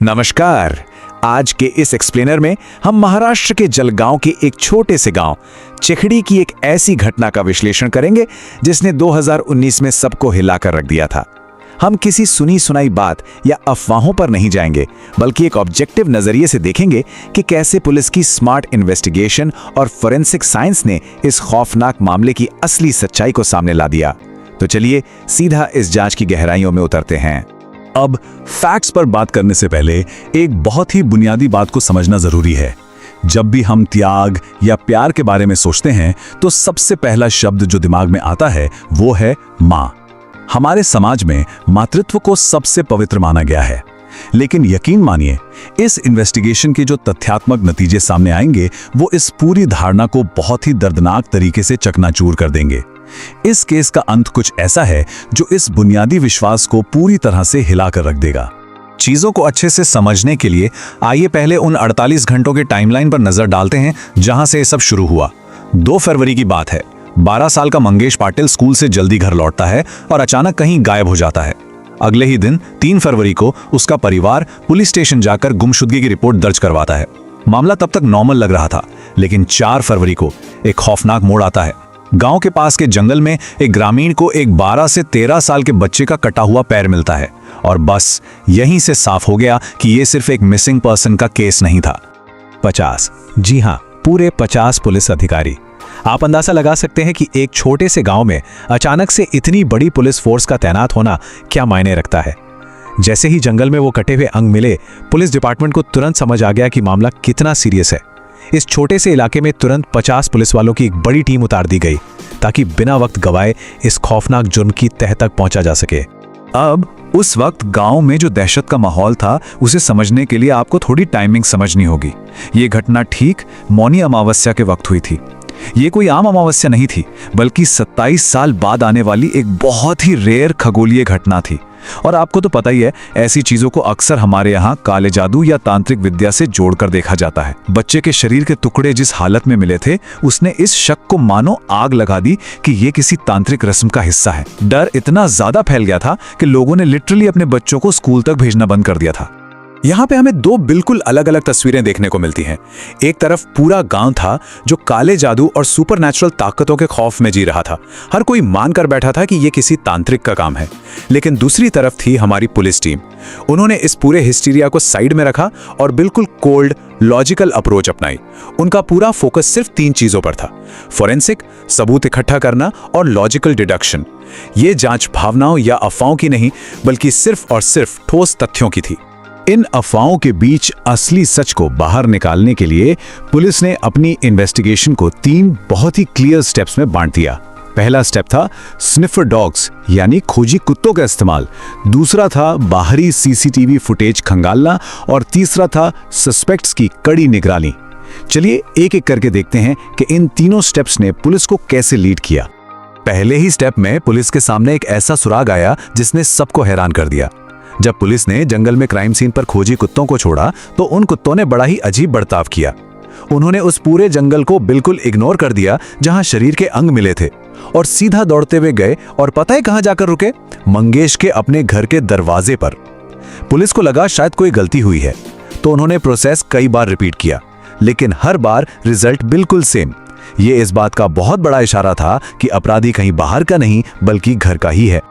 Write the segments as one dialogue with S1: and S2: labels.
S1: नमस्कार। आज के इस एक्सप्लेनर में हम महाराष्ट्र के जलगांव के एक छोटे से गांव चिखड़ी की एक ऐसी घटना का विश्लेषण करेंगे जिसने 2019 में सबको हिलाकर रख दिया था। हम किसी सुनी सुनाई बात या अफवाहों पर नहीं जाएंगे, बल्कि एक ऑब्जेक्टिव नजरिए से देखेंगे कि कैसे पुलिस की स्मार्ट इन्वेस्टिगेशन और फोरेंसिक साइंस ने इस खौफनाक मामले की असली सच्चाई को सामने ला दिया। तो चलिए सीधा इस जांच की गहराइयों में उतरते हैं।
S2: अब फैक्ट्स पर बात करने से पहले एक बहुत ही बुनियादी बात को समझना जरूरी है। जब भी हम त्याग या प्यार के बारे में सोचते हैं तो सबसे पहला शब्द जो दिमाग में आता है वो है माँ। हमारे समाज में मातृत्व को सबसे पवित्र माना गया है, लेकिन यकीन मानिए इस इन्वेस्टिगेशन के जो तथ्यात्मक नतीजे सामने आएंगे वो इस पूरी धारणा को बहुत ही दर्दनाक तरीके से चकनाचूर कर देंगे। इस केस का अंत कुछ ऐसा है जो इस बुनियादी विश्वास को पूरी तरह से हिलाकर रख देगा।
S1: चीजों को अच्छे से समझने के लिए आइए पहले उन 48 घंटों के टाइमलाइन पर नजर डालते हैं जहां से ये सब शुरू हुआ। 2 फरवरी की बात है। 12 साल का मंगेश पाटिल स्कूल से जल्दी घर लौटता है और अचानक कहीं गायब हो जाता है। अगले ही दिन 3 फरवरी को उसका परिवार पुलिस स्टेशन जाकर गुमशुदगी की रिपोर्ट दर्ज करवाता है। मामला तब तक नॉर्मल लग रहा था, लेकिन 4 फरवरी को एक खौफनाक मोड़ आता है। गांव के पास के जंगल में एक ग्रामीण को एक 12 से 13 साल के बच्चे का कटा हुआ पैर मिलता है और बस यहीं से साफ हो गया कि यह सिर्फ एक मिसिंग पर्सन का केस नहीं था। 50, जी हां, पूरे 50 पुलिस अधिकारी। आप अंदाजा लगा सकते हैं कि एक छोटे से गांव में अचानक से इतनी बड़ी पुलिस फोर्स का तैनात होना क्या मायने रखता है। जैसे ही जंगल में वो कटे हुए अंग मिले, पुलिस डिपार्टमेंट को तुरंत समझ आ गया कि मामला कितना सीरियस है। इस छोटे से इलाके में तुरंत 50 पुलिस वालों की एक बड़ी टीम उतार दी गई ताकि बिना वक्त गवाए इस खौफनाक जुर्म की तह तक पहुंचा जा सके। अब उस वक्त गांव में जो दहशत का माहौल था उसे समझने के लिए आपको थोड़ी टाइमिंग समझनी होगी। ये घटना ठीक मौनी अमावस्या के वक्त हुई थी। ये कोई आम अमावस्या नहीं थी, बल्कि 27 साल बाद आने वाली एक बहुत ही रेयर खगोलीय घटना थी। और आपको तो पता ही है, ऐसी चीजों को अक्सर हमारे यहाँ काले जादू या तांत्रिक विद्या से जोड़कर देखा जाता है। बच्चे के शरीर के टुकड़े जिस हालत में मिले थे, उसने इस शक को मानो आग लगा दी कि ये किसी तांत्रिक रस्म का हिस्सा है। डर इतना ज्यादा फैल गया था कि लोगों ने लिटरली अपने बच्चों को स्कूल तक भेजना बंद कर दिया था। यहाँ पे हमें 2 बिल्कुल अलग अलग तस्वीरें देखने को मिलती हैं। एक तरफ पूरा गांव था जो काले जादू और सुपरनैचुरल ताकतों के खौफ में जी रहा था। हर कोई मानकर बैठा था कि ये किसी तांत्रिक का काम है। लेकिन दूसरी तरफ थी हमारी पुलिस टीम। उन्होंने इस पूरे हिस्टीरिया को साइड में रखा और बिल्कुल कोल्ड लॉजिकल अप्रोच अपनाई। उनका पूरा फोकस सिर्फ 3 चीजों पर था: फोरेंसिक, सबूत इकट्ठा करना और लॉजिकल डिडक्शन। ये जांच भावनाओं या अफवाहों की नहीं, बल्कि सिर्फ और सिर्फ ठोस तथ्यों की थी। इन अफवाहों के बीच असली सच को बाहर निकालने के लिए पुलिस ने अपनी इन्वेस्टिगेशन को 3 बहुत ही क्लियर स्टेप्स में बांट दिया। पहला स्टेप था स्निफर डॉग्स यानी खोजी कुत्तों का इस्तेमाल, दूसरा था बाहरी सीसीटीवी फुटेज खंगालना और तीसरा था सस्पेक्ट्स की कड़ी निगरानी। चलिए एक एक करके देखते हैं कि इन तीनों स्टेप्स ने पुलिस को कैसे लीड किया। पहले ही स्टेप में पुलिस के सामने एक ऐसा सुराग आया जिसने सबको हैरान कर दिया। जब पुलिस ने जंगल में क्राइम सीन पर खोजी कुत्तों को छोड़ा तो उन कुत्तों ने बड़ा ही अजीब बर्ताव किया। उन्होंने उस पूरे जंगल को बिल्कुल इग्नोर कर दिया जहां शरीर के अंग मिले थे और सीधा दौड़ते हुए गए और पता है कहां जाकर रुके? मंगेश के अपने घर के दरवाजे पर। पुलिस को लगा शायद कोई गलती हुई है, तो उन्होंने प्रोसेस कई बार रिपीट किया, लेकिन हर बार रिजल्ट बिल्कुल सेम। ये इस बात का बहुत बड़ा इशारा था कि अपराधी कहीं बाहर का नहीं बल्कि घर का ही है।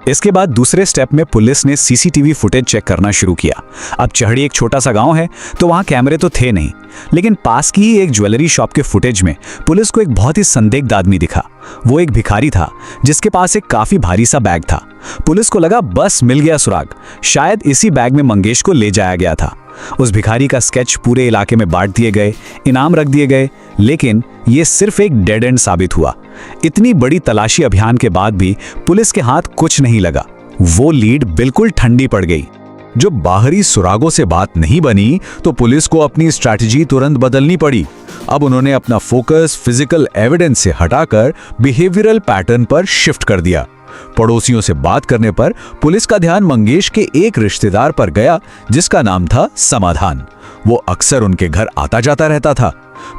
S1: इसके बाद दूसरे स्टेप में पुलिस ने सीसीटीवी फुटेज चेक करना शुरू किया। अब चहड़ी एक छोटा सा गांव है तो वहां कैमरे तो थे नहीं, लेकिन पास की ही एक ज्वेलरी शॉप के फुटेज में पुलिस को एक बहुत ही संदिग्ध आदमी दिखा। वो एक भिखारी था जिसके पास एक काफी भारी सा बैग था। पुलिस को लगा बस मिल गया सुराग, शायद इसी बैग में मंगेश को ले जाया गया था। उस भिखारी का स्केच पूरे इलाके में बांट दिए गए, इनाम रख दिए गए, लेकिन ये सिर्फ एक डेड एंड साबित हुआ। इतनी बड़ी तलाशी अभियान के बाद भी पुलिस के हाथ कुछ नहीं लगा। वो लीड बिल्कुल ठंडी पड़ गई। जो बाहरी सुरागों से बात नहीं बनी तो पुलिस को अपनी स्ट्रैटेजी तुरंत बदलनी पड़ी। अब उन्होंने अपना फोकस फिजिकल एविडेंस से हटाकर बिहेवियरल पैटर्न पर शिफ्ट कर दिया। पड़ोसियों से बात करने पर पुलिस का ध्यान मंगेश के एक रिश्तेदार पर गया जिसका नाम था समाधान। वो अक्सर उनके घर आता जाता रहता था।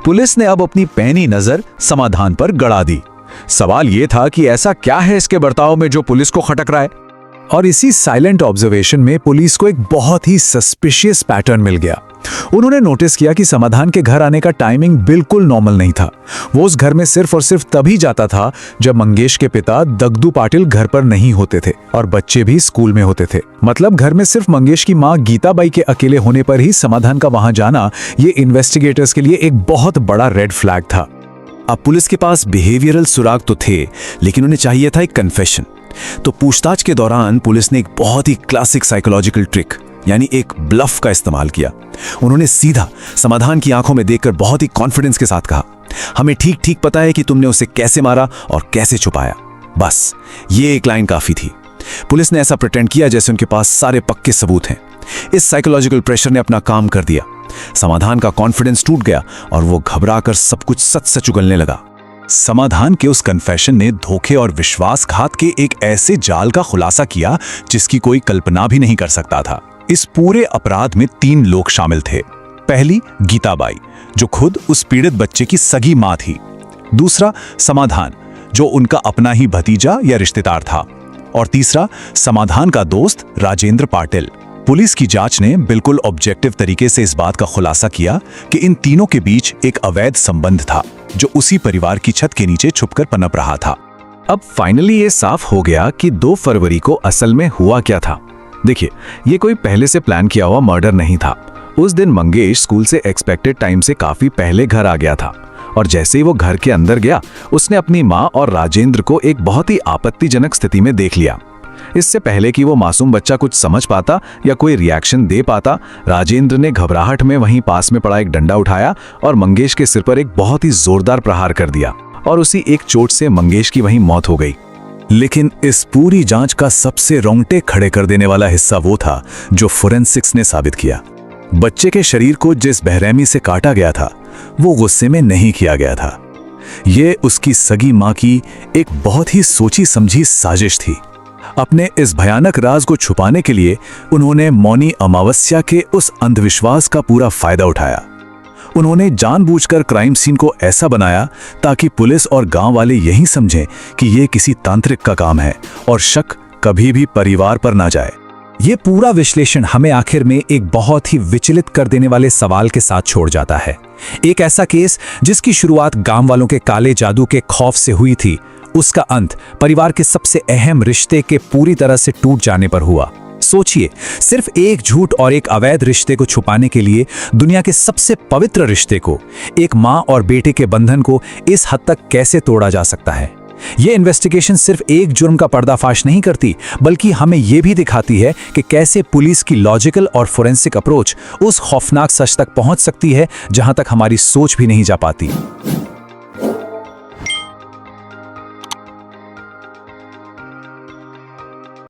S1: पुलिस ने अब अपनी पैनी नजर समाधान पर गड़ा दी। सवाल यह था कि ऐसा क्या है इसके बर्ताव में जो पुलिस को खटक रहा है।
S3: और इसी साइलेंट ऑब्जर्वेशन में पुलिस को एक बहुत ही सस्पिशियस पैटर्न मिल गया। उन्होंने नोटिस किया कि समाधान के घर आने का टाइमिंग बिल्कुल नॉर्मल नहीं था। वो उस घर में सिर्फ और सिर्फ तभी जाता था जब मंगेश के पिता दगदू पाटिल घर पर नहीं होते थे और बच्चे भी स्कूल में होते थे। मतलब घर में सिर्फ मंगेश की मां गीताबाई के अकेले होने पर ही समाधान का वहां जाना ये इन्वेस्टिगेटर्स के लिए एक बहुत बड़ा रेड फ्लैग था।
S2: अब पुलिस के पास बिहेवियरल सुराग तो थे, लेकिन उन्हें चाहिए था एक कन्फेशन। तो पूछताछ के दौरान पुलिस ने एक बहुत ही क्लासिक साइकोलॉजिकल ट्रिक यानी एक ब्लफ का इस्तेमाल किया। उन्होंने सीधा समाधान की आंखों में देखकर बहुत ही कॉन्फिडेंस के साथ कहा, हमें ठीक ठीक पता है कि तुमने उसे कैसे मारा और कैसे छुपाया। बस ये एक लाइन काफी थी। पुलिस ने ऐसा प्रिटेंड किया जैसे उनके पास सारे पक्के सबूत हैं। इस साइकोलॉजिकल प्रेशर ने अपना काम कर दिया। समाधान का कॉन्फिडेंस टूट गया और वो घबराकर सब कुछ सच सच उगलने लगा। समाधान के उस कन्फेशन ने धोखे और विश्वासघात के एक ऐसे जाल का खुलासा किया जिसकी कोई कल्पना भी नहीं कर सकता था। इस पूरे अपराध में 3 लोग शामिल थे। पहली गीताबाई, जो खुद उस पीड़ित बच्चे की सगी मां थी। दूसरा समाधान, जो उनका अपना ही भतीजा या रिश्तेदार था। और तीसरा समाधान का दोस्त राजेंद्र पाटिल। पुलिस की जांच ने बिल्कुल ऑब्जेक्टिव तरीके से इस बात का खुलासा किया कि इन तीनों के बीच एक अवैध संबंध था जो उसी परिवार की छत के नीचे छुपकर पनप रहा था।
S3: अब फाइनली ये साफ हो गया कि 2 फरवरी को असल में हुआ क्या था। देखिए, ये कोई पहले से प्लान किया हुआ मर्डर नहीं था। उस दिन मंगेश स्कूल से एक्सपेक्टेड टाइम से काफी पहले घर आ गया था और जैसे ही वो घर के अंदर गया उसने अपनी मां और राजेंद्र को एक बहुत ही आपत्तिजनक स्थिति में देख लिया। इससे पहले कि वो मासूम बच्चा कुछ समझ पाता या कोई रिएक्शन दे पाता, राजेंद्र ने घबराहट में वहीं पास में पड़ा एक डंडा उठाया और मंगेश के सिर पर एक बहुत ही जोरदार प्रहार कर दिया और उसी एक चोट से मंगेश की वहीं मौत हो गई।
S2: लेकिन इस पूरी जांच का सबसे रोंगटे खड़े कर देने वाला हिस्सा वो था जो फोरेंसिक्स ने साबित किया। बच्चे के शरीर को जिस बेरहमी से काटा गया था वो गुस्से में नहीं किया गया था। ये उसकी सगी मां की एक बहुत ही सोची समझी साजिश थी। अपने इस भयानक राज को छुपाने के लिए उन्होंने मौनी अमावस्या के उस अंधविश्वास का पूरा फायदा उठाया। उन्होंने जानबूझकर क्राइम सीन को ऐसा बनाया ताकि पुलिस और गांव वाले यही समझें कि यह किसी तांत्रिक का काम है और शक कभी भी परिवार पर ना जाए।
S3: ये पूरा विश्लेषण हमें आखिर में एक बहुत ही विचलित कर देने वाले सवाल के साथ छोड़ जाता है। एक ऐसा केस जिसकी शुरुआत गांव वालों के काले जादू के खौफ से हुई थी, उसका अंत परिवार के सबसे अहम रिश्ते के पूरी तरह से टूट जाने पर हुआ। सोचिए, सिर्फ एक झूठ और एक अवैध रिश्ते को छुपाने के लिए दुनिया के सबसे पवित्र रिश्ते को, एक मां और बेटे के बंधन को इस हद तक कैसे तोड़ा जा सकता है। यह इन्वेस्टिगेशन सिर्फ एक जुर्म का पर्दाफाश नहीं करती, बल्कि हमें यह भी दिखाती है कि कैसे पुलिस की लॉजिकल और फोरेंसिक अप्रोच उस खौफनाक सच तक पहुंच सकती है जहां तक हमारी सोच भी नहीं जा पाती।